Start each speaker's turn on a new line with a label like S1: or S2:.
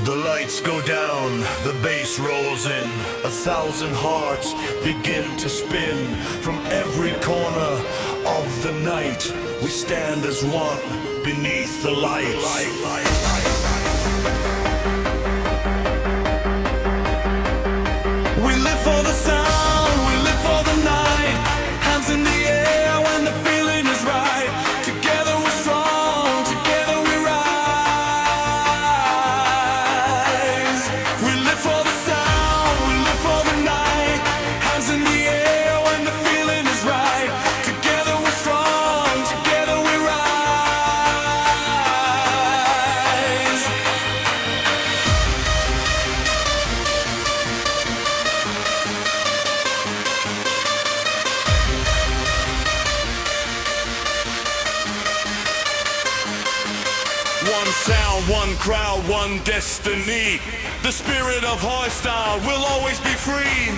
S1: The lights go down, the bass rolls in. 1,000 hearts begin to spin. From every corner of the night, we stand as one beneath the lights. We live for the sound, we live for the night. Hands in the air when the feeling is right. Together we're strong, together we rise. We live for the sound, we live for the night. Hands in the air when the feeling is right. Together we're strong, together we rise. One sound, one crowd, one destiny. The spirit of Hardstyle will always be free.